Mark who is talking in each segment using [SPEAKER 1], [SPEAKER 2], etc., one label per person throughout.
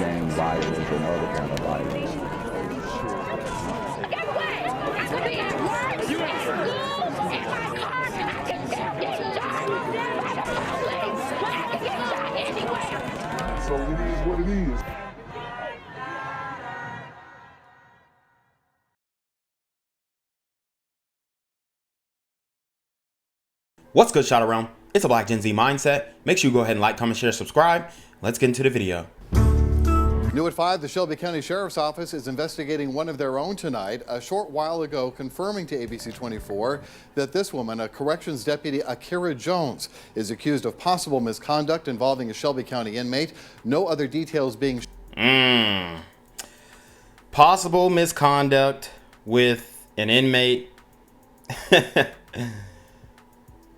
[SPEAKER 1] gang violence and other kind of violence.
[SPEAKER 2] Get away! I could be at work, at school, in my car, and I can still get shot by the police, but I can get shot anywhere.
[SPEAKER 1] So it is what it is.
[SPEAKER 3] What's good, Shot Around? It's a Black Gen Z mindset. Make sure you go ahead and like, comment, share, subscribe. Let's get into the video.
[SPEAKER 4] New at 5, the Shelby County Sheriff's Office is investigating one of their own tonight. A short while ago, confirming to ABC 24 that this woman, a corrections deputy, Akira Jones, is accused of possible misconduct involving a Shelby County inmate. No other details being.
[SPEAKER 3] Possible misconduct with an inmate.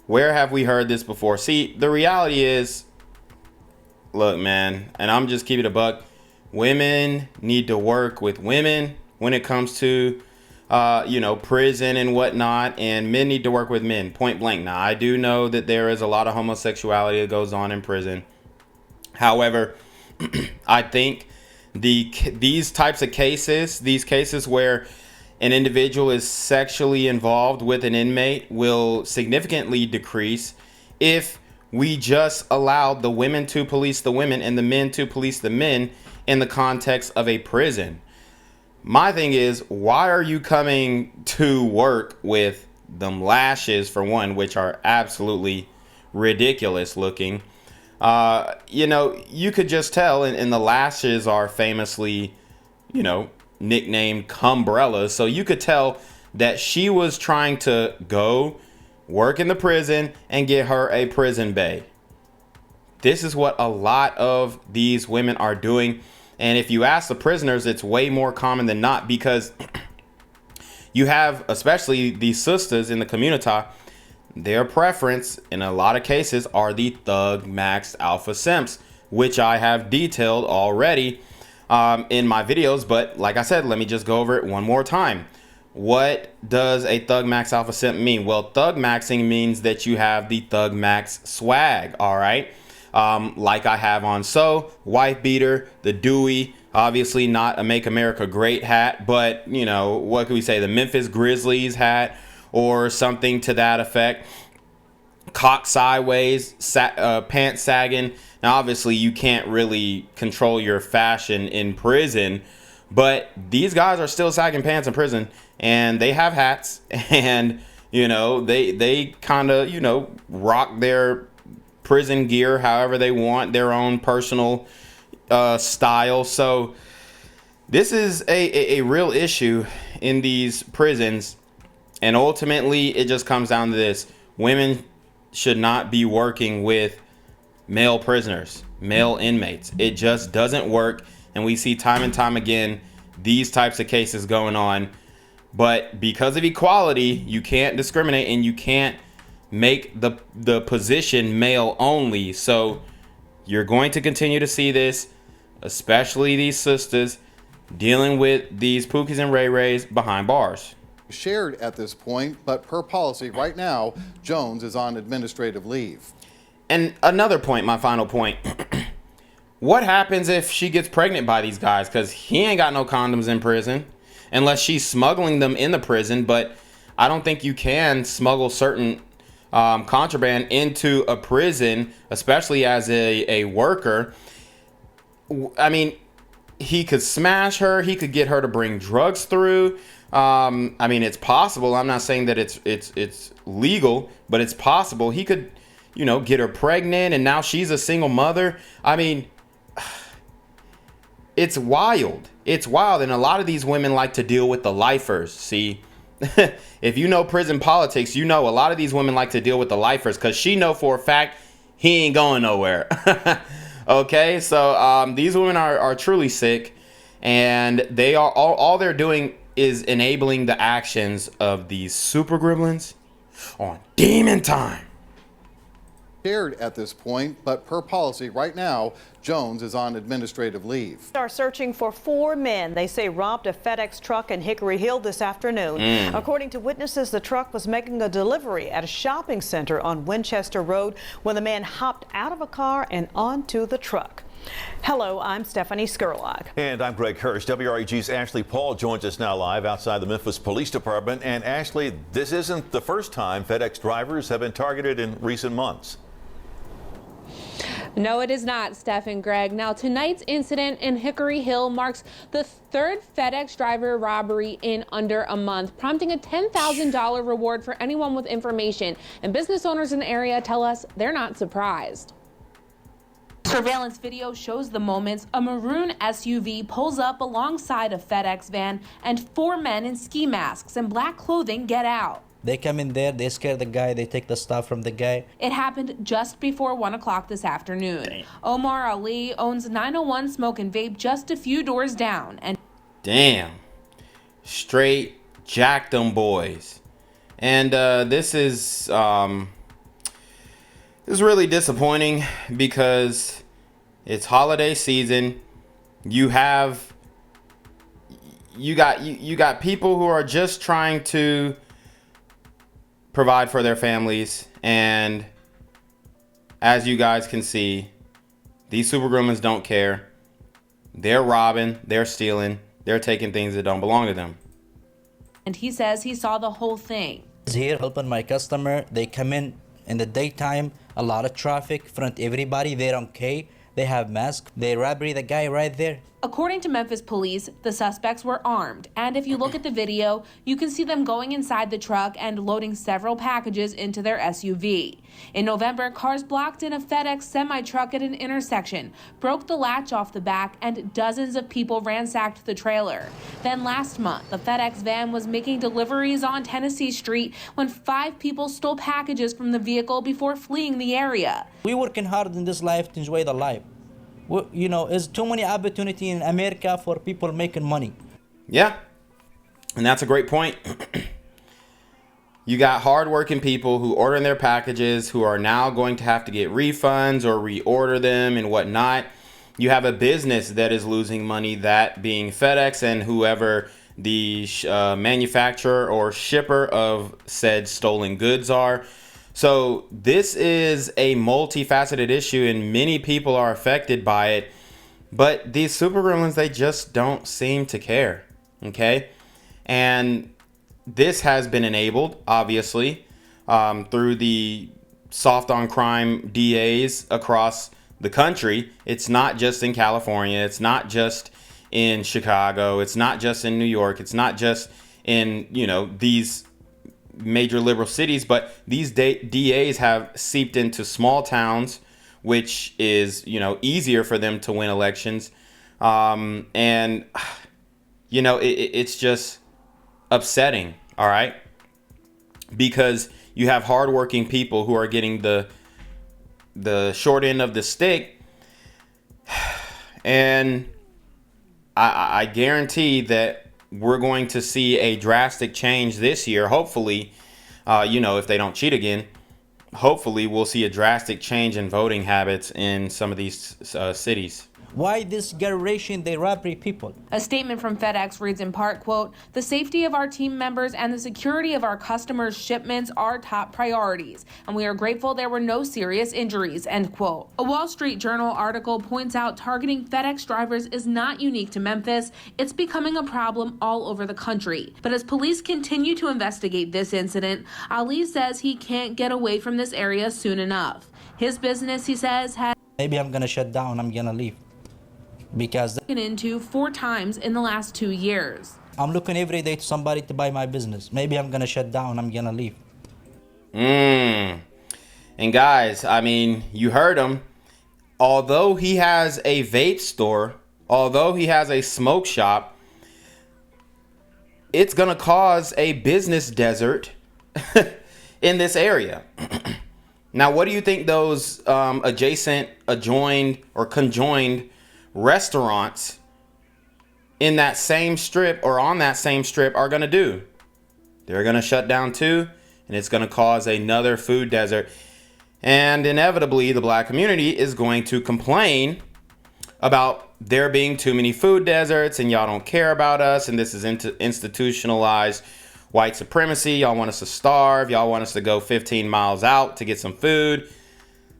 [SPEAKER 3] Where have we heard this before? See, the reality is, look, man, and I'm just keeping it a buck. Women need to work with women when it comes to, prison and whatnot, and men need to work with men, point blank. Now, I do know that there is a lot of homosexuality that goes on in prison. However, I think these types of cases, these cases where an individual is sexually involved with an inmate, will significantly decrease if we just allow the women to police the women and the men to police the men in the context of a prison. My thing is, why are you coming to work with them lashes, for one, which are absolutely ridiculous looking? You could just tell, and the lashes are famously, nicknamed cumbrellas. So you could tell that she was trying to go work in the prison and get her a prison bae. This is what a lot of these women are doing. And if you ask the prisoners, it's way more common than not, because you have, especially these sisters in the community, their preference in a lot of cases are the thug max alpha simps, which I have detailed already in my videos. But like I said, let me just go over it one more time. What does a thug max alpha simp mean? Well, thug maxing means that you have the thug max swag. All right. Like I have on. So wife beater, the Dewey, obviously not a Make America Great hat, but what can we say? The Memphis Grizzlies hat or something to that effect. Cock sideways, pants sagging. Now, obviously, you can't really control your fashion in prison, but these guys are still sagging pants in prison, and they have hats, and they kind of rock their prison gear however they want, their own personal style. So this is a real issue in these prisons, and ultimately it just comes down to this: women should not be working with male prisoners, male inmates. It just doesn't work, and we see time and time again these types of cases going on. But because of equality, you can't discriminate, and you can't make the position male only. So you're going to continue to see this, especially these sisters dealing with these Pookies and Ray Rays behind bars.
[SPEAKER 4] Shared at this point, but per policy right now, Jones is on administrative leave.
[SPEAKER 3] And another point, my final point. What happens if she gets pregnant by these guys? Because he ain't got no condoms in prison, unless she's smuggling them in the prison. But I don't think you can smuggle certain contraband into a prison, especially as a worker. I mean, he could smash her. He could get her to bring drugs through. It's possible. I'm not saying that it's legal, but it's possible. He could, get her pregnant, and now she's a single mother. I mean, it's wild. It's wild. And a lot of these women like to deal with the lifers. See, if you know prison politics, a lot of these women like to deal with the lifers, because she know for a fact he ain't going nowhere. Okay, so these women are truly sick, and they are all they're doing is enabling the actions of these super gremlins on demon time.
[SPEAKER 4] Shared at this point, but per policy right now, Jones is on administrative leave.
[SPEAKER 5] Are searching for 4 men they say robbed a FedEx truck in Hickory Hill this afternoon. According to witnesses, the truck was making a delivery at a shopping center on Winchester Road when the man hopped out of a car and onto the truck. Hello, I'm Stephanie Skurlock.
[SPEAKER 6] And I'm Greg Hirsch. WREG's Ashley Paul joins us now live outside the Memphis Police Department. And Ashley, this isn't the first time FedEx drivers have been targeted in recent months.
[SPEAKER 7] No, it is not, Steph and Greg. Now, tonight's incident in Hickory Hill marks the 3rd FedEx driver robbery in under a month, prompting a $10,000 reward for anyone with information. And business owners in the area tell us they're not surprised. Surveillance video shows the moments a maroon SUV pulls up alongside a FedEx van and 4 men in ski masks and black clothing get out.
[SPEAKER 8] They come in there, they scare the guy, they take the stuff from the guy.
[SPEAKER 7] It happened just before 1 o'clock this afternoon. Damn. Omar Ali owns 901 Smoke and Vape just a few doors down. And
[SPEAKER 3] damn, straight jack them boys. And this is really disappointing because it's holiday season. You got people who are just trying to provide for their families, and as you guys can see, these super gremlins don't care. They're robbing, they're stealing, they're taking things that don't belong to them.
[SPEAKER 7] And he says he saw the whole thing.
[SPEAKER 8] Here helping my customer, they come in the daytime, a lot of traffic, front everybody, they don't care. They have masks. They robbery the guy right there.
[SPEAKER 7] According to Memphis police, the suspects were armed. And if you look at the video, you can see them going inside the truck and loading several packages into their SUV. In November, cars blocked in a FedEx semi-truck at an intersection, broke the latch off the back, and dozens of people ransacked the trailer. Then last month, the FedEx van was making deliveries on Tennessee Street when 5 people stole packages from the vehicle before fleeing the area.
[SPEAKER 8] We working hard in this life to enjoy the life. You know, there's too many opportunity in America for people making money.
[SPEAKER 3] Yeah, and that's a great point. You got hardworking people who order their packages who are now going to have to get refunds or reorder them and whatnot. You have a business that is losing money, that being FedEx and whoever the manufacturer or shipper of said stolen goods are. So this is a multifaceted issue and many people are affected by it. But these super gremlins, they just don't seem to care. Okay. And this has been enabled, obviously, through the soft on crime DAs across the country. It's not just in California. It's not just in Chicago. It's not just in New York. It's not just in, these major liberal cities, but these DAs have seeped into small towns, which is, easier for them to win elections. It's just upsetting. All right. Because you have hardworking people who are getting the short end of the stick. And I guarantee that we're going to see a drastic change this year. Hopefully, if they don't cheat again, hopefully we'll see a drastic change in voting habits in some of these cities.
[SPEAKER 8] Why this generation, they robbery people?
[SPEAKER 7] A statement from FedEx reads in part, quote, "The safety of our team members and the security of our customers' shipments are top priorities, and we are grateful there were no serious injuries," end quote. A Wall Street Journal article points out targeting FedEx drivers is not unique to Memphis. It's becoming a problem all over the country. But as police continue to investigate this incident, Ali says he can't get away from this area soon enough. His business, he says, has
[SPEAKER 8] maybe I'm gonna shut down, I'm gonna leave. Because
[SPEAKER 7] into 4 times in the last 2 years.
[SPEAKER 8] I'm looking every day to somebody to buy my business. Maybe I'm gonna shut down, I'm gonna leave.
[SPEAKER 3] And guys, you heard him. Although he has a vape store, although he has a smoke shop, it's gonna cause a business desert in this area. Now, what do you think those adjoined or conjoined restaurants in that same strip or on that same strip are going to do? They're going to shut down too, and it's going to cause another food desert. And inevitably, the black community is going to complain about there being too many food deserts and y'all don't care about us, and this is institutionalized white supremacy. Y'all want us to starve. Y'all want us to go 15 miles out to get some food.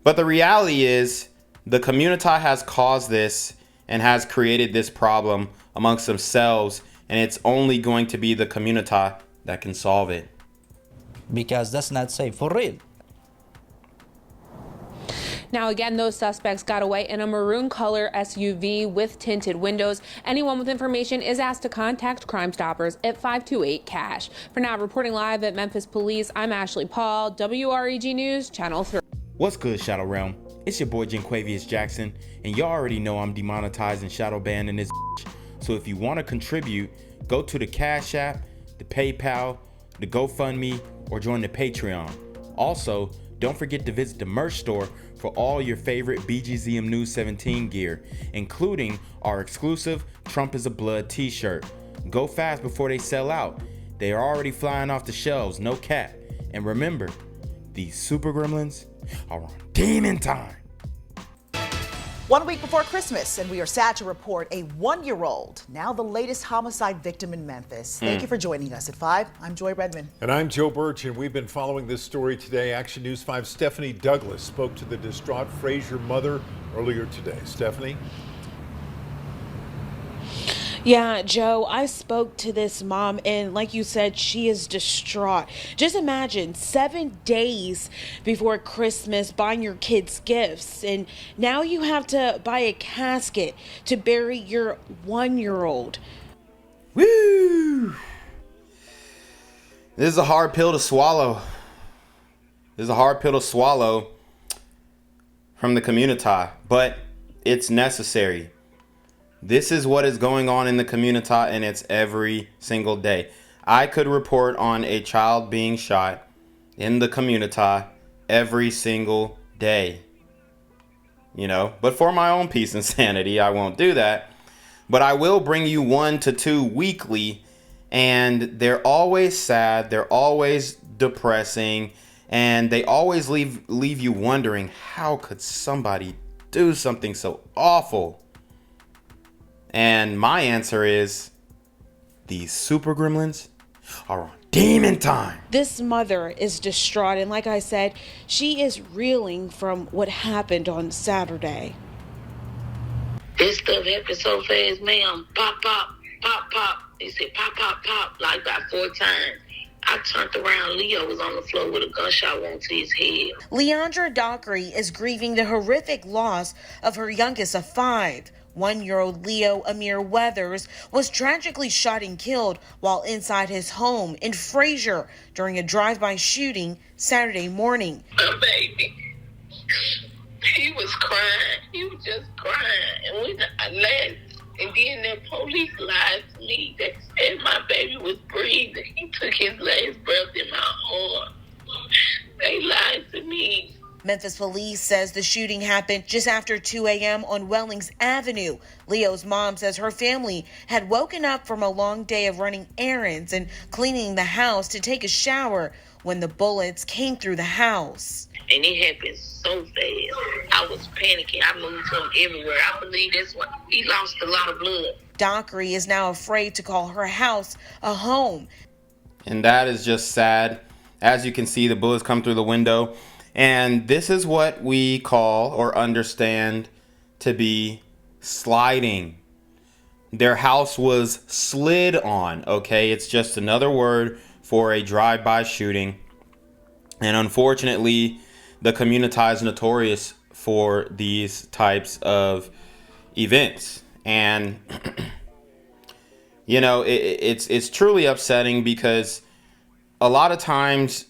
[SPEAKER 3] But the reality is the community has caused this and has created this problem amongst themselves, and it's only going to be the community that can solve it.
[SPEAKER 8] Because that's not safe for real.
[SPEAKER 7] Now, again, those suspects got away in a maroon color SUV with tinted windows. Anyone with information is asked to contact Crime Stoppers at 528-CASH. For now, reporting live at Memphis Police, I'm Ashley Paul, WREG News, Channel 3.
[SPEAKER 3] What's good, Shadow Realm? It's your boy Janquavius Jackson, and y'all already know I'm demonetized and shadow banned in this bitch. So if you want to contribute, go to the Cash App, the PayPal, the GoFundMe, or join the Patreon. Also, don't forget to visit the merch store for all your favorite BGZM News 17 gear, including our exclusive Trump is a Blood t-shirt. Go fast before they sell out. They are already flying off the shelves, no cap. And remember, these super gremlins are on demon time.
[SPEAKER 9] 1 week before Christmas, and we are sad to report a 1-year-old, now the latest homicide victim in Memphis. Thank you for joining us at 5. I'm Joy Redmond.
[SPEAKER 10] And I'm Joe Birch, and we've been following this story today. Action News 5's Stephanie Douglas spoke to the distraught Frasier mother earlier today. Stephanie?
[SPEAKER 11] Yeah, Joe, I spoke to this mom, and like you said, she is distraught. Just imagine 7 days before Christmas buying your kids gifts, and now you have to buy a casket to bury your 1-year-old.
[SPEAKER 3] Woo! This is a hard pill to swallow. This is a hard pill to swallow from the community, but it's necessary. This is what is going on in the community, and it's every single day. I could report on a child being shot in the community every single day. You know, but for my own peace and sanity, I won't do that. But I will bring you 1 to 2 weekly, and they're always sad, they're always depressing, and they always leave you wondering, how could somebody do something so awful? And my answer is, these super gremlins are on demon time.
[SPEAKER 11] This mother is distraught, and like I said, she is reeling from what happened on Saturday.
[SPEAKER 2] This stuff happened so fast, ma'am. Pop, pop, pop, pop. They said pop, pop, pop, like about 4 times. I turned around. Leo was on the floor with a gunshot wound to his head.
[SPEAKER 11] Leandra Dockery is grieving the horrific loss of her youngest of 5. 1-year-old Leo Amir Weathers was tragically shot and killed while inside his home in Frasier during a drive-by shooting Saturday morning.
[SPEAKER 2] My baby, he was crying. He was just crying. And when I left, and then the police lied to me. They said my baby was breathing. He took his last breath in my arm. They lied to me.
[SPEAKER 11] Memphis police says the shooting happened just after 2 a.m. on Wellings Avenue. Leo's mom says her family had woken up from a long day of running errands and cleaning the house to take a shower when the bullets came through the house.
[SPEAKER 2] And it happened so fast. I was panicking. I moved him everywhere. I believe that's why he lost a lot of blood.
[SPEAKER 11] Dockery is now afraid to call her house a home.
[SPEAKER 3] And that is just sad. As you can see, the bullets come through the window. And this is what we call or understand to be sliding. Their house was slid on, okay? It's just another word for a drive-by shooting. And unfortunately, the community is notorious for these types of events. And, you know, it's truly upsetting because a lot of times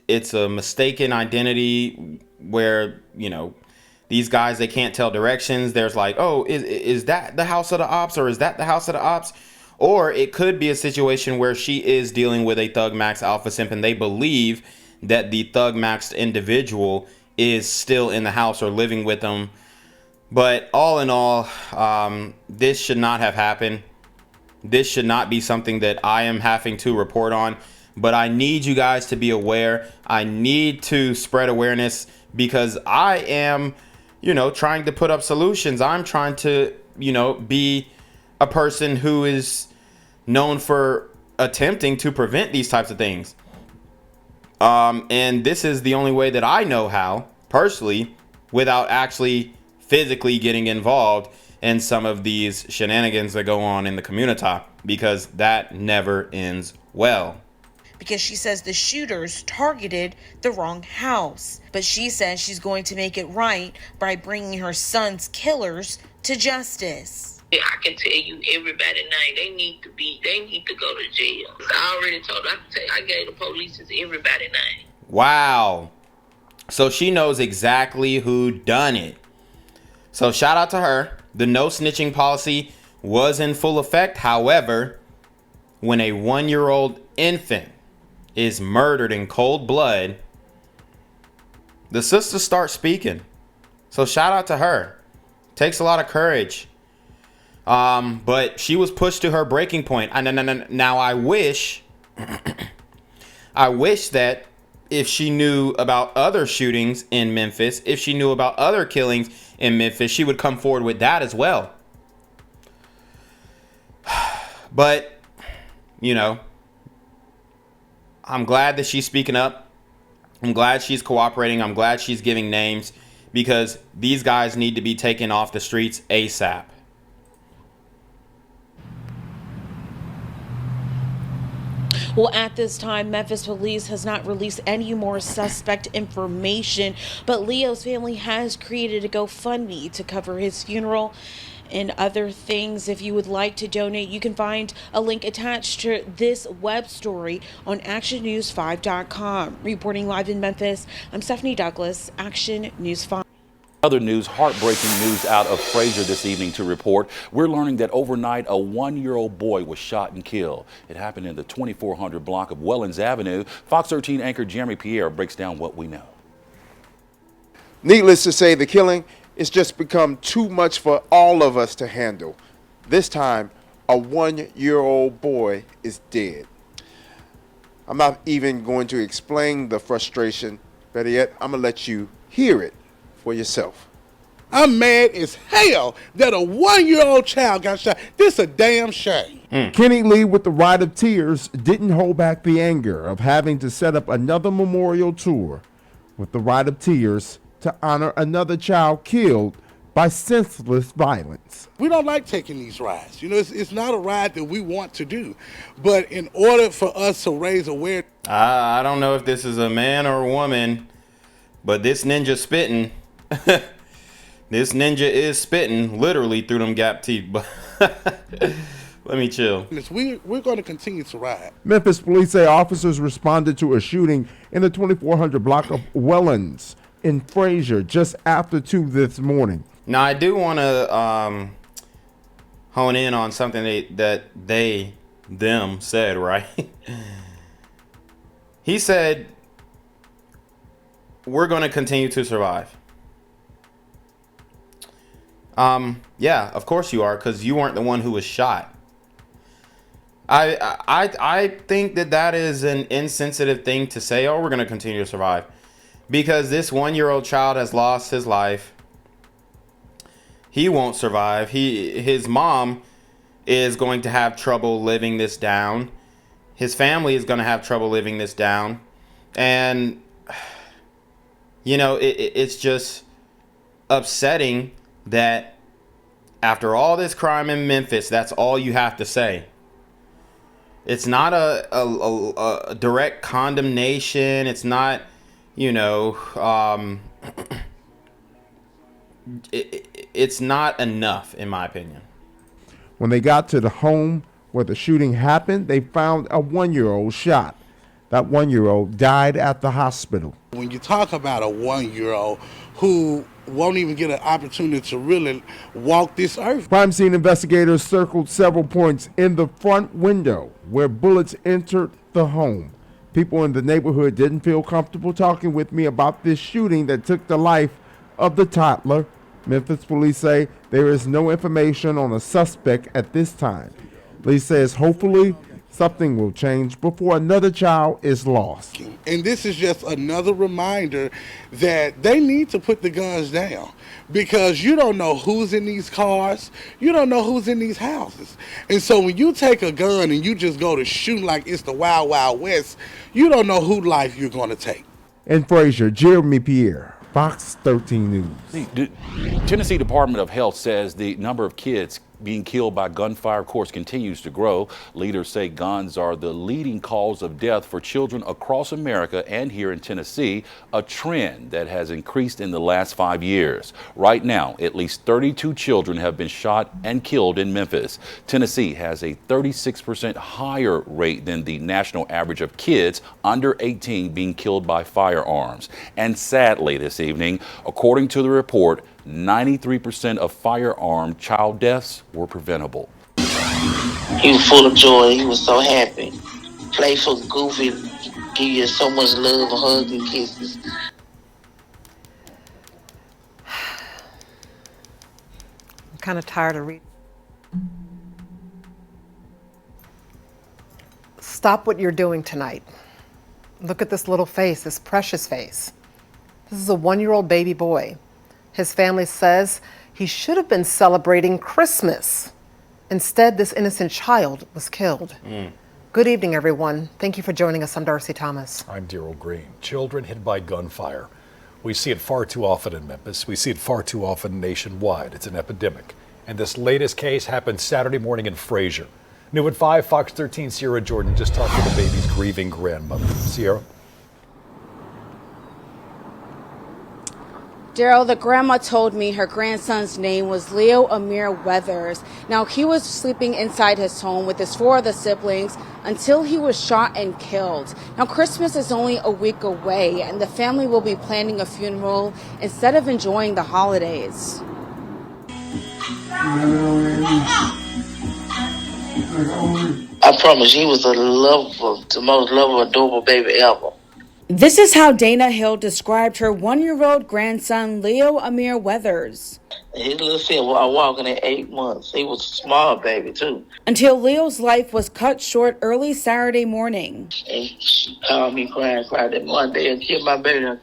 [SPEAKER 3] it's a mistaken identity where, you know, these guys, they can't tell directions. There's like, oh, is that the house of the ops, or is that the house of the ops? Or it could be a situation where she is dealing with a Thug Max alpha simp and they believe that the Thug Max individual is still in the house or living with them. But all in all, this should not have happened. This should not be something that I am having to report on. But I need you guys to be aware. I need to spread awareness because I am, trying to put up solutions. I'm trying to, be a person who is known for attempting to prevent these types of things. And this is the only way that I know how, personally, without actually physically getting involved in some of these shenanigans that go on in the community, because that never ends well.
[SPEAKER 11] Because she says the shooters targeted the wrong house. But she says she's going to make it right by bringing her son's killers to justice.
[SPEAKER 2] Yeah, I can tell you everybody now, they need to go to jail. I already told her, I gave the police everybody name.
[SPEAKER 3] Wow. So she knows exactly who done it. So shout out to her. The no snitching policy was in full effect. However, when a 1-year-old infant is murdered in cold blood, the sisters start speaking. So shout out to her. Takes a lot of courage. But she was pushed to her breaking point. Now I wish that if she knew about other shootings in Memphis, if she knew about other killings in Memphis, she would come forward with that as well. But, I'm glad that she's speaking up. I'm glad she's cooperating. I'm glad she's giving names, because these guys need to be taken off the streets ASAP.
[SPEAKER 11] Well, at this time, Memphis police has not released any more suspect information, but Leo's family has created a GoFundMe to cover his funeral and other things. If you would like to donate, you can find a link attached to this web story on actionnews5.com. Reporting live in Memphis, I'm Stephanie Douglas, Action News 5.
[SPEAKER 12] Other news, heartbreaking news out of Frayser this evening to report. We're learning that overnight a 1-year-old boy was shot and killed. It happened in the 2400 block of Wellens Avenue. Fox 13 anchor Jeremy Pierre breaks down what we know.
[SPEAKER 13] Needless to say, the killing has just become too much for all of us to handle. This time, a 1-year-old boy is dead. I'm not even going to explain the frustration. Better yet, I'm going to let you hear it for yourself.
[SPEAKER 14] I'm mad as hell that a 1-year-old child got shot. This a damn shame.
[SPEAKER 15] Kenny Lee, with the Ride of Tears, didn't hold back the anger of having to set up another memorial tour with the Ride of Tears to honor another child killed by senseless violence.
[SPEAKER 14] We don't like taking these rides. It's not a ride that we want to do. But in order for us to raise awareness...
[SPEAKER 3] I don't know if this is a man or a woman, but this ninja spitting... This ninja is spitting literally through them gap teeth. Let me chill.
[SPEAKER 14] We're going to continue to ride.
[SPEAKER 15] Memphis police say officers responded to a shooting in the 2400 block of Wellens in Frasier just after 2 this morning.
[SPEAKER 3] Now, I do want to hone in on something them said, right? He said, we're going to continue to survive. Yeah, of course you are, because you weren't the one who was shot. I think that is an insensitive thing to say. Oh, we're going to continue to survive, because this 1-year-old child has lost his life. He won't survive. His mom is going to have trouble living this down. His family is going to have trouble living this down. And, it's just upsetting that after all this crime in Memphis, that's all you have to say. It's not a direct condemnation. It's not, it's not enough, in my opinion.
[SPEAKER 15] When they got to the home where the shooting happened, they found a 1-year-old shot. That 1-year-old died at the hospital.
[SPEAKER 14] When you talk about a 1-year-old who won't even get an opportunity to really walk this earth.
[SPEAKER 15] Crime scene investigators circled several points in the front window where bullets entered the home. People in the neighborhood didn't feel comfortable talking with me about this shooting that took the life of the toddler. Memphis police say there is no information on a suspect at this time. Lee says hopefully something will change before another child is lost.
[SPEAKER 14] And this is just another reminder that they need to put the guns down, because you don't know who's in these cars. You don't know who's in these houses. And so when you take a gun and you just go to shoot like it's the Wild Wild West, you don't know whose life you're going to take.
[SPEAKER 15] In Frasier, Jeremy Pierre, Fox 13 News.
[SPEAKER 12] The Tennessee Department of Health says the number of kids being killed by gunfire, of course, continues to grow. Leaders say guns are the leading cause of death for children across America and here in Tennessee, a trend that has increased in the last 5 years. Right now, at least 32 children have been shot and killed in Memphis. Tennessee has a 36% higher rate than the national average of kids under 18 being killed by firearms. And sadly this evening, according to the report, 93% of firearm child deaths were preventable.
[SPEAKER 2] He was full of joy. He was so happy. Playful, goofy, give you so much love, hugs, and kisses.
[SPEAKER 16] I'm kind of tired of reading. Stop what you're doing tonight. Look at this little face, this precious face. This is a 1-year-old baby boy. His family says he should have been celebrating Christmas. Instead, this innocent child was killed. Good evening, everyone. Thank you for joining us. I'm Darcy Thomas.
[SPEAKER 17] I'm Daryl Green. Children hit by gunfire. We see it far too often in Memphis. We see it far too often nationwide. It's an epidemic. And this latest case happened Saturday morning in Frasier. New at 5, Fox 13, Sierra Jordan just talked to the baby's grieving grandmother. Sierra?
[SPEAKER 18] Daryl, the grandma told me her grandson's name was Leo Amir Weathers. Now, he was sleeping inside his home with his 4 other siblings until he was shot and killed. Now, Christmas is only a week away, and the family will be planning a funeral instead of enjoying the holidays.
[SPEAKER 2] I promise, he was the most lovable, adorable baby ever.
[SPEAKER 18] This is how Dana Hill described her 1-year-old grandson, Leo Amir Weathers.
[SPEAKER 2] His little self was walking at 8 months. He was a small baby, too.
[SPEAKER 18] Until Leo's life was cut short early Saturday morning.
[SPEAKER 2] And she called me crying that one day and killed my baby. And when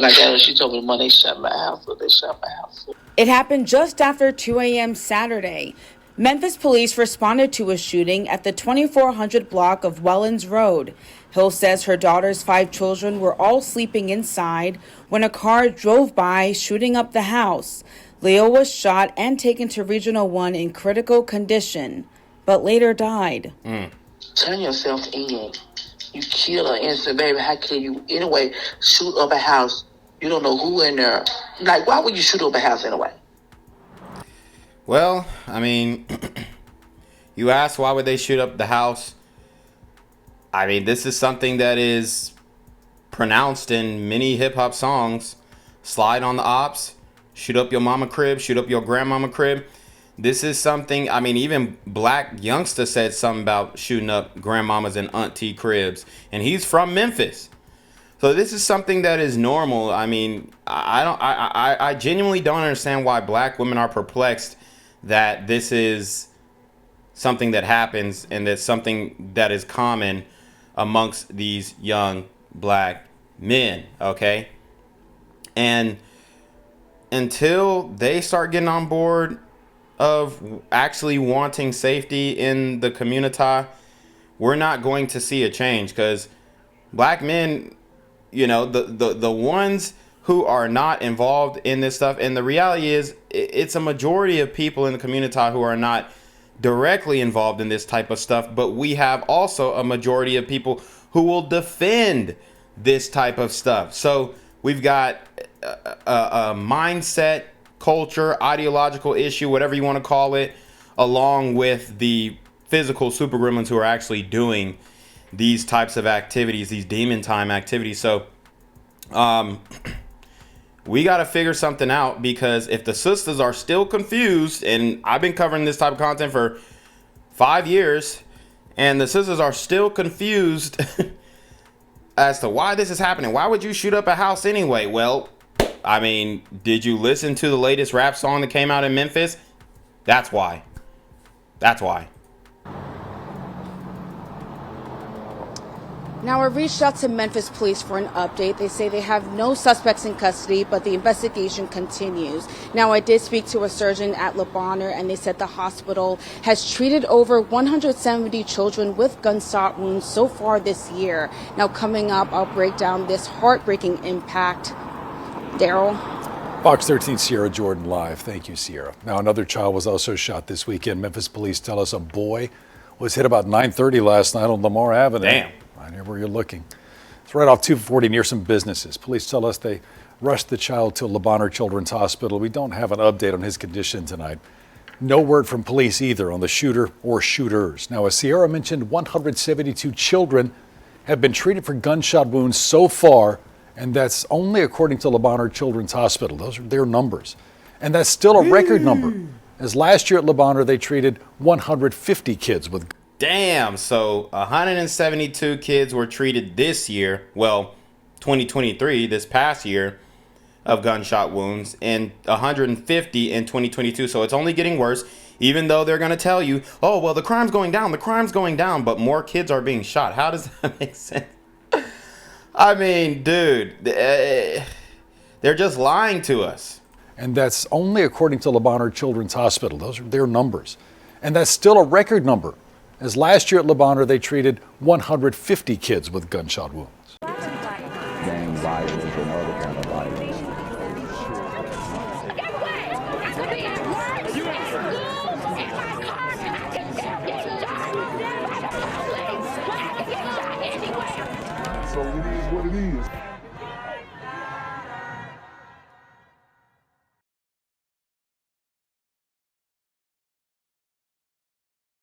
[SPEAKER 2] I got her, she told me, Mom, they shot my house up. They shot my house up.
[SPEAKER 18] It happened just after 2 a.m. Saturday. Memphis police responded to a shooting at the 2400 block of Wellens Road. Hill says her daughter's 5 children were all sleeping inside when a car drove by, shooting up the house. Leo was shot and taken to Regional 1 in critical condition, but later died.
[SPEAKER 2] Turn yourself in. You kill an innocent baby. How can you, anyway, shoot up a house? You don't know who in there. Like, why would you shoot up a house anyway?
[SPEAKER 3] Well, I mean, you ask why would they shoot up the house? I mean, this is something that is pronounced in many hip-hop songs. Slide on the ops, shoot up your mama crib, shoot up your grandmama crib. This is something, I mean, even Black Youngster said something about shooting up grandmamas and auntie cribs. And he's from Memphis. So this is something that is normal. I mean, I genuinely don't understand why Black women are perplexed that this is something that happens and that's something that is common amongst these young Black men, okay? And until they start getting on board of actually wanting safety in the community, we're not going to see a change, because Black men, you know, the ones who are not involved in this stuff, and the reality is it's a majority of people in the community who are not directly involved in this type of stuff, but we have also a majority of people who will defend this type of stuff. So we've got a mindset, culture, ideological issue, whatever you want to call it, along with the physical super gremlins who are actually doing these types of activities, these demon time activities. So we got to figure something out, because if the sisters are still confused, and I've been covering this type of content for 5 years, and the sisters are still confused as to why this is happening. Why would you shoot up a house anyway? Well, I mean, did you listen to the latest rap song that came out in Memphis? That's why. That's why.
[SPEAKER 18] Now, I reached out to Memphis police for an update. They say they have no suspects in custody, but the investigation continues. Now, I did speak to a surgeon at Le Bonheur, and they said the hospital has treated over 170 children with gunshot wounds so far this year. Now, coming up, I'll break down this heartbreaking impact. Daryl.
[SPEAKER 17] Fox 13 Sierra Jordan live. Thank you, Sierra. Now, another child was also shot this weekend. Memphis police tell us a boy was hit about 9:30 last night on Lamar Avenue.
[SPEAKER 3] Damn.
[SPEAKER 17] Right here where you're looking. It's right off 240 near some businesses. Police tell us they rushed the child to Le Bonheur Children's Hospital. We don't have an update on his condition tonight. No word from police either on the shooter or shooters. Now, as Sierra mentioned, 172 children have been treated for gunshot wounds so far, and that's only according to Le Bonheur Children's Hospital. Those are their numbers. And that's still a record number, as last year at Le Bonheur they treated 150 kids with.
[SPEAKER 3] Damn, so 172 kids were treated this year, well, 2023, this past year, of gunshot wounds, and 150 in 2022. So it's only getting worse, even though they're going to tell you, oh, well, the crime's going down, but more kids are being shot. How does that make sense? I mean, dude, they're just lying to us.
[SPEAKER 17] And that's only according to Le Bonheur Children's Hospital. Those are their numbers. And that's still a record number, as last year at Le Bonheur they treated 150 kids with gunshot wounds.
[SPEAKER 1] Gang violence and other kind of violence.